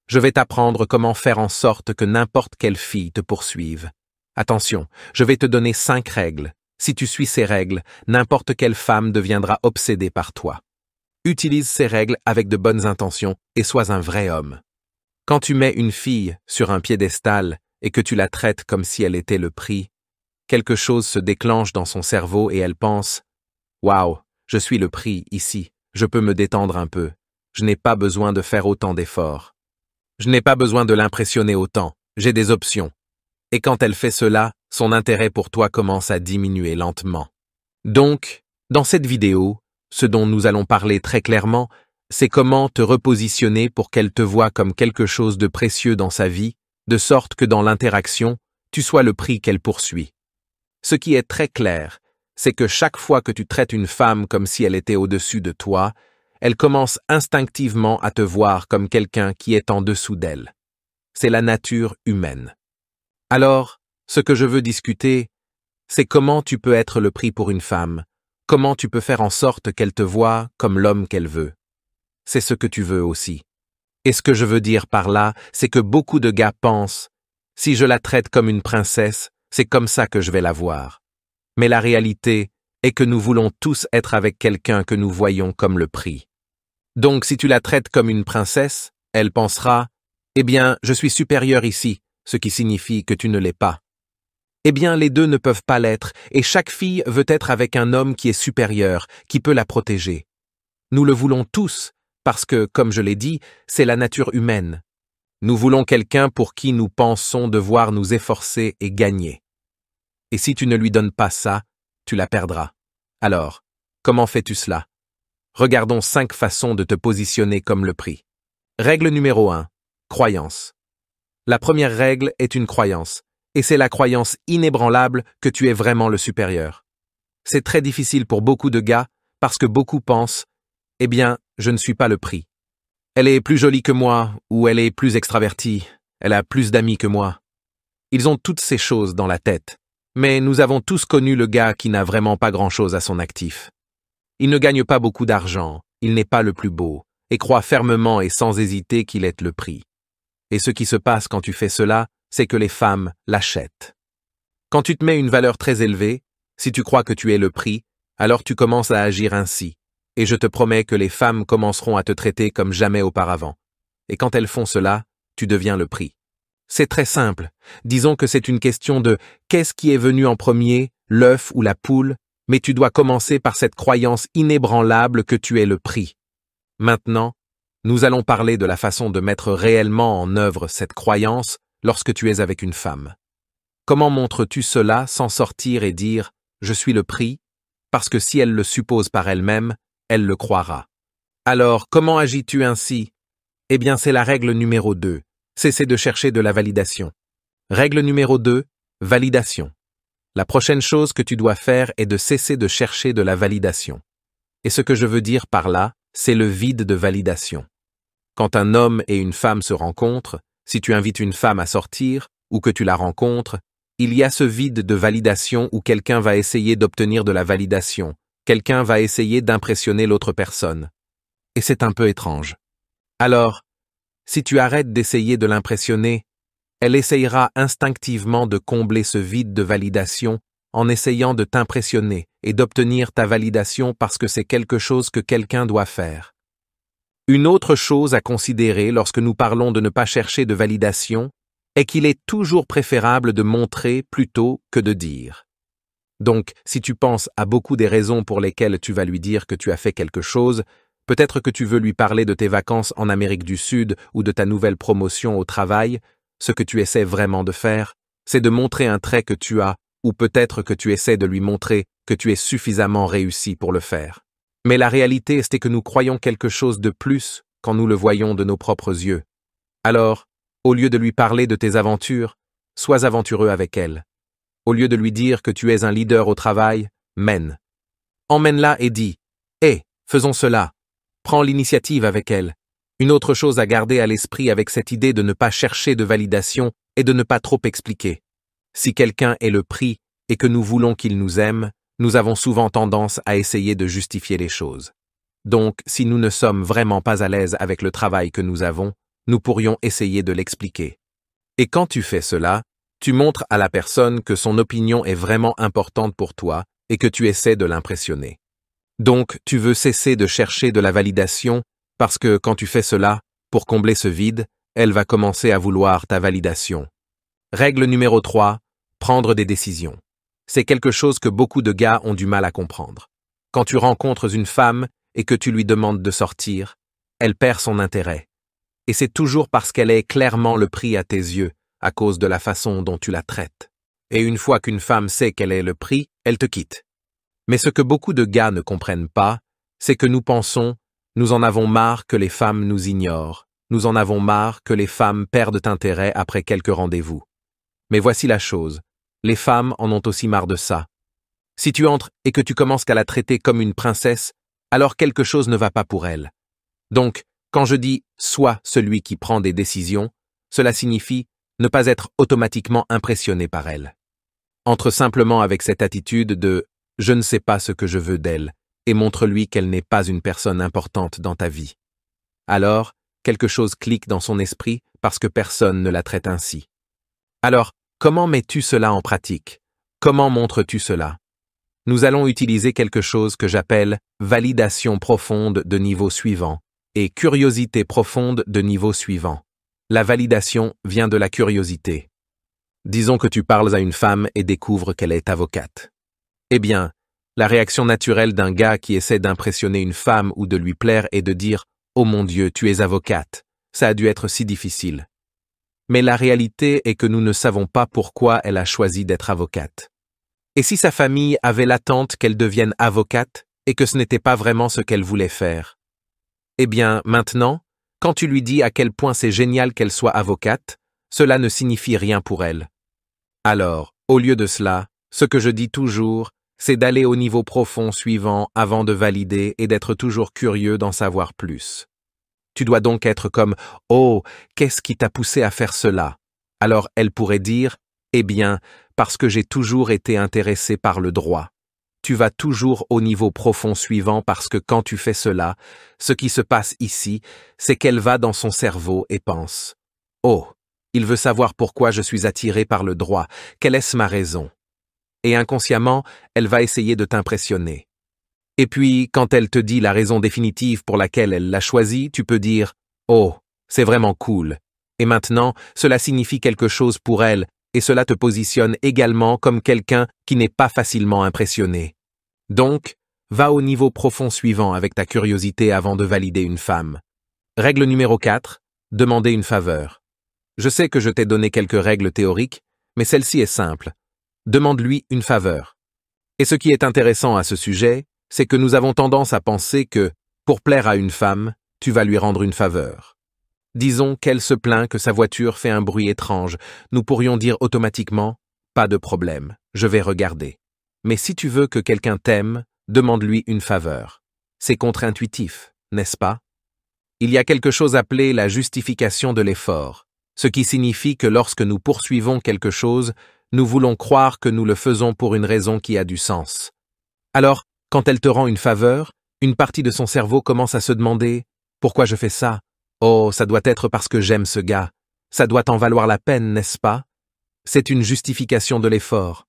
Je vais t'apprendre comment faire en sorte que n'importe quelle fille te poursuive. Attention, je vais te donner 5 règles. Si tu suis ces règles, n'importe quelle femme deviendra obsédée par toi. Utilise ces règles avec de bonnes intentions et sois un vrai homme. Quand tu mets une fille sur un piédestal et que tu la traites comme si elle était le prix, quelque chose se déclenche dans son cerveau et elle pense « Waouh, je suis le prix ici, je peux me détendre un peu, je n'ai pas besoin de faire autant d'efforts. Je n'ai pas besoin de l'impressionner autant, j'ai des options. » Et quand elle fait cela, son intérêt pour toi commence à diminuer lentement. Donc, dans cette vidéo, ce dont nous allons parler très clairement, c'est comment te repositionner pour qu'elle te voie comme quelque chose de précieux dans sa vie, de sorte que dans l'interaction, tu sois le prix qu'elle poursuit. Ce qui est très clair, c'est que chaque fois que tu traites une femme comme si elle était au-dessus de toi, elle commence instinctivement à te voir comme quelqu'un qui est en dessous d'elle. C'est la nature humaine. Alors, ce que je veux discuter, c'est comment tu peux être le prix pour une femme, comment tu peux faire en sorte qu'elle te voie comme l'homme qu'elle veut. C'est ce que tu veux aussi. Et ce que je veux dire par là, c'est que beaucoup de gars pensent « si je la traite comme une princesse, c'est comme ça que je vais la voir ». Mais la réalité est que nous voulons tous être avec quelqu'un que nous voyons comme le prix. Donc si tu la traites comme une princesse, elle pensera « eh bien, je suis supérieur ici », ce qui signifie que tu ne l'es pas. Eh bien, les deux ne peuvent pas l'être, et chaque fille veut être avec un homme qui est supérieur, qui peut la protéger. Nous le voulons tous, parce que, comme je l'ai dit, c'est la nature humaine. Nous voulons quelqu'un pour qui nous pensons devoir nous efforcer et gagner. Et si tu ne lui donnes pas ça, tu la perdras. Alors, comment fais-tu cela? Regardons 5 façons de te positionner comme le prix. Règle numéro 1. Croyance. La première règle est une croyance, et c'est la croyance inébranlable que tu es vraiment le supérieur. C'est très difficile pour beaucoup de gars, parce que beaucoup pensent « eh bien, je ne suis pas le prix. Elle est plus jolie que moi, ou elle est plus extravertie, elle a plus d'amis que moi. » Ils ont toutes ces choses dans la tête, mais nous avons tous connu le gars qui n'a vraiment pas grand-chose à son actif. Il ne gagne pas beaucoup d'argent, il n'est pas le plus beau, et croit fermement et sans hésiter qu'il est le prix. Et ce qui se passe quand tu fais cela, c'est que les femmes l'achètent. Quand tu te mets une valeur très élevée, si tu crois que tu es le prix, alors tu commences à agir ainsi, et je te promets que les femmes commenceront à te traiter comme jamais auparavant. Et quand elles font cela, tu deviens le prix. C'est très simple. Disons que c'est une question de qu'est-ce qui est venu en premier, l'œuf ou la poule, mais tu dois commencer par cette croyance inébranlable que tu es le prix. Maintenant, nous allons parler de la façon de mettre réellement en œuvre cette croyance lorsque tu es avec une femme. Comment montres-tu cela sans sortir et dire « je suis le prix » parce que si elle le suppose par elle-même, elle le croira. Alors, comment agis-tu ainsi? Eh bien, c'est la règle numéro 2. Cesser de chercher de la validation. Règle numéro 2. Validation. La prochaine chose que tu dois faire est de cesser de chercher de la validation. Et ce que je veux dire par là, c'est le vide de validation. Quand un homme et une femme se rencontrent, si tu invites une femme à sortir ou que tu la rencontres, il y a ce vide de validation où quelqu'un va essayer d'obtenir de la validation, quelqu'un va essayer d'impressionner l'autre personne. Et c'est un peu étrange. Alors, si tu arrêtes d'essayer de l'impressionner, elle essayera instinctivement de combler ce vide de validation en essayant de t'impressionner et d'obtenir ta validation parce que c'est quelque chose que quelqu'un doit faire. Une autre chose à considérer lorsque nous parlons de ne pas chercher de validation est qu'il est toujours préférable de montrer plutôt que de dire. Donc, si tu penses à beaucoup des raisons pour lesquelles tu vas lui dire que tu as fait quelque chose, peut-être que tu veux lui parler de tes vacances en Amérique du Sud ou de ta nouvelle promotion au travail, ce que tu essaies vraiment de faire, c'est de montrer un trait que tu as, ou peut-être que tu essaies de lui montrer que tu es suffisamment réussi pour le faire. Mais la réalité, c'est que nous croyons quelque chose de plus quand nous le voyons de nos propres yeux. Alors, au lieu de lui parler de tes aventures, sois aventureux avec elle. Au lieu de lui dire que tu es un leader au travail, mène. Emmène-la et dis « Hé, faisons cela ». Prends l'initiative avec elle. Une autre chose à garder à l'esprit avec cette idée de ne pas chercher de validation est de ne pas trop expliquer. Si quelqu'un est le prix et que nous voulons qu'il nous aime, nous avons souvent tendance à essayer de justifier les choses. Donc, si nous ne sommes vraiment pas à l'aise avec le travail que nous avons, nous pourrions essayer de l'expliquer. Et quand tu fais cela, tu montres à la personne que son opinion est vraiment importante pour toi et que tu essaies de l'impressionner. Donc, tu veux cesser de chercher de la validation parce que quand tu fais cela, pour combler ce vide, elle va commencer à vouloir ta validation. Règle numéro 3, prendre des décisions. C'est quelque chose que beaucoup de gars ont du mal à comprendre. Quand tu rencontres une femme et que tu lui demandes de sortir, elle perd son intérêt. Et c'est toujours parce qu'elle est clairement le prix à tes yeux, à cause de la façon dont tu la traites. Et une fois qu'une femme sait quel est le prix, elle te quitte. Mais ce que beaucoup de gars ne comprennent pas, c'est que nous pensons, nous en avons marre que les femmes nous ignorent, nous en avons marre que les femmes perdent intérêt après quelques rendez-vous. Mais voici la chose, les femmes en ont aussi marre de ça. Si tu entres et que tu commences qu'à la traiter comme une princesse, alors quelque chose ne va pas pour elle. Donc, quand je dis « sois celui qui prend des décisions », cela signifie ne pas être automatiquement impressionné par elle. Entre simplement avec cette attitude de « je ne sais pas ce que je veux d'elle » et montre-lui qu'elle n'est pas une personne importante dans ta vie. Alors, quelque chose clique dans son esprit parce que personne ne la traite ainsi. Alors, comment mets-tu cela en pratique? Comment montres-tu cela? Nous allons utiliser quelque chose que j'appelle validation profonde de niveau suivant et curiosité profonde de niveau suivant. La validation vient de la curiosité. Disons que tu parles à une femme et découvres qu'elle est avocate. Eh bien, la réaction naturelle d'un gars qui essaie d'impressionner une femme ou de lui plaire est de dire « Oh mon Dieu, tu es avocate, ça a dû être si difficile. » Mais la réalité est que nous ne savons pas pourquoi elle a choisi d'être avocate. Et si sa famille avait l'attente qu'elle devienne avocate et que ce n'était pas vraiment ce qu'elle voulait faire? Eh bien, maintenant, quand tu lui dis à quel point c'est génial qu'elle soit avocate, cela ne signifie rien pour elle. Alors, au lieu de cela, ce que je dis toujours, c'est d'aller au niveau profond suivant avant de valider et d'être toujours curieux d'en savoir plus. Tu dois donc être comme « Oh, qu'est-ce qui t'a poussé à faire cela ?» Alors elle pourrait dire « Eh bien, parce que j'ai toujours été intéressé par le droit. » Tu vas toujours au niveau profond suivant parce que quand tu fais cela, ce qui se passe ici, c'est qu'elle va dans son cerveau et pense « Oh, il veut savoir pourquoi je suis attiré par le droit, quelle est ma raison ?» Et inconsciemment, elle va essayer de t'impressionner. Et puis, quand elle te dit la raison définitive pour laquelle elle l'a choisi, tu peux dire « Oh, c'est vraiment cool. » Et maintenant, cela signifie quelque chose pour elle, et cela te positionne également comme quelqu'un qui n'est pas facilement impressionné. Donc, va au niveau profond suivant avec ta curiosité avant de valider une femme. Règle numéro 4, demander une faveur. Je sais que je t'ai donné quelques règles théoriques, mais celle-ci est simple. Demande-lui une faveur. Et ce qui est intéressant à ce sujet, c'est que nous avons tendance à penser que, pour plaire à une femme, tu vas lui rendre une faveur. Disons qu'elle se plaint que sa voiture fait un bruit étrange, nous pourrions dire automatiquement « Pas de problème, je vais regarder ». Mais si tu veux que quelqu'un t'aime, demande-lui une faveur. C'est contre-intuitif, n'est-ce pas? Il y a quelque chose appelé la justification de l'effort, ce qui signifie que lorsque nous poursuivons quelque chose, nous voulons croire que nous le faisons pour une raison qui a du sens. Alors, quand elle te rend une faveur, une partie de son cerveau commence à se demander « Pourquoi je fais ça? Oh, ça doit être parce que j'aime ce gars. Ça doit en valoir la peine, n'est-ce pas? » C'est une justification de l'effort.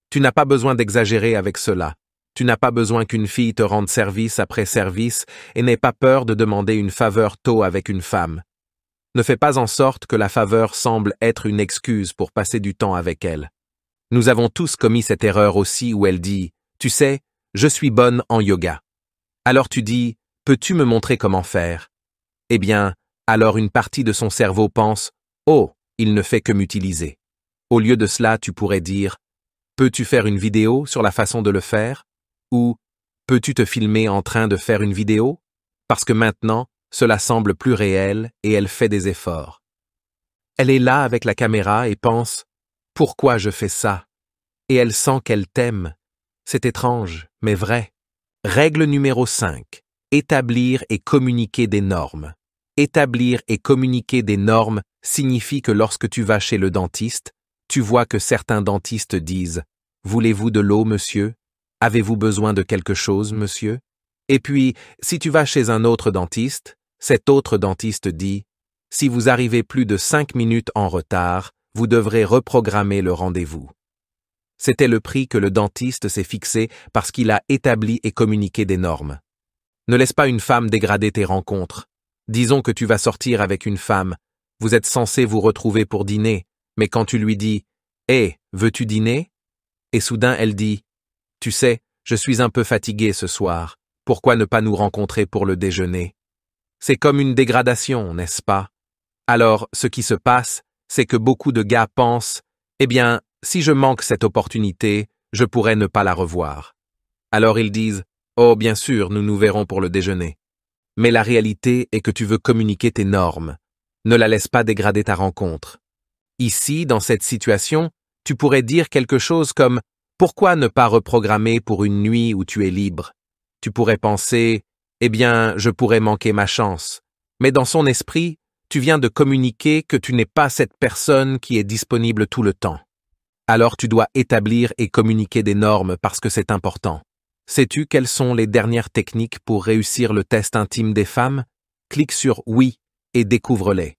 Tu n'as pas besoin d'exagérer avec cela. Tu n'as pas besoin qu'une fille te rende service après service et n'aie pas peur de demander une faveur tôt avec une femme. Ne fais pas en sorte que la faveur semble être une excuse pour passer du temps avec elle. Nous avons tous commis cette erreur aussi où elle dit « Tu sais, je suis bonne en yoga. » Alors tu dis « Peux-tu me montrer comment faire ?» Eh bien, alors une partie de son cerveau pense « Oh, il ne fait que m'utiliser. » Au lieu de cela, tu pourrais dire « Peux-tu faire une vidéo sur la façon de le faire ?» ou « Peux-tu te filmer en train de faire une vidéo ?» Parce que maintenant, cela semble plus réel et elle fait des efforts. Elle est là avec la caméra et pense « Pourquoi je fais ça ?» Et elle sent qu'elle t'aime. C'est étrange, mais vrai. Règle numéro 5. Établir et communiquer des normes. Établir et communiquer des normes signifie que lorsque tu vas chez le dentiste, tu vois que certains dentistes disent « Voulez-vous de l'eau, monsieur? Avez-vous besoin de quelque chose, monsieur ?» Et puis, si tu vas chez un autre dentiste, cet autre dentiste dit Si vous arrivez plus de 5 minutes en retard, vous devrez reprogrammer le rendez-vous. C'était le prix que le dentiste s'est fixé parce qu'il a établi et communiqué des normes. Ne laisse pas une femme dégrader tes rencontres. Disons que tu vas sortir avec une femme. Vous êtes censé vous retrouver pour dîner, mais quand tu lui dis « Hé, veux-tu dîner ?» Et soudain elle dit « Tu sais, je suis un peu fatiguée ce soir. Pourquoi ne pas nous rencontrer pour le déjeuner ?» C'est comme une dégradation, n'est-ce pas? Alors, ce qui se passe, c'est que beaucoup de gars pensent « Eh bien, si je manque cette opportunité, je pourrais ne pas la revoir. » Alors ils disent « Oh, bien sûr, nous nous verrons pour le déjeuner. » Mais la réalité est que tu veux communiquer tes normes. Ne la laisse pas dégrader ta rencontre. Ici, dans cette situation, tu pourrais dire quelque chose comme « Pourquoi ne pas reprogrammer pour une nuit où tu es libre ?» Tu pourrais penser « Eh bien, je pourrais manquer ma chance. » Mais dans son esprit, tu viens de communiquer que tu n'es pas cette personne qui est disponible tout le temps. Alors tu dois établir et communiquer des normes parce que c'est important. Sais-tu quelles sont les dernières techniques pour réussir le test intime des femmes? Clique sur « Oui » et découvre-les.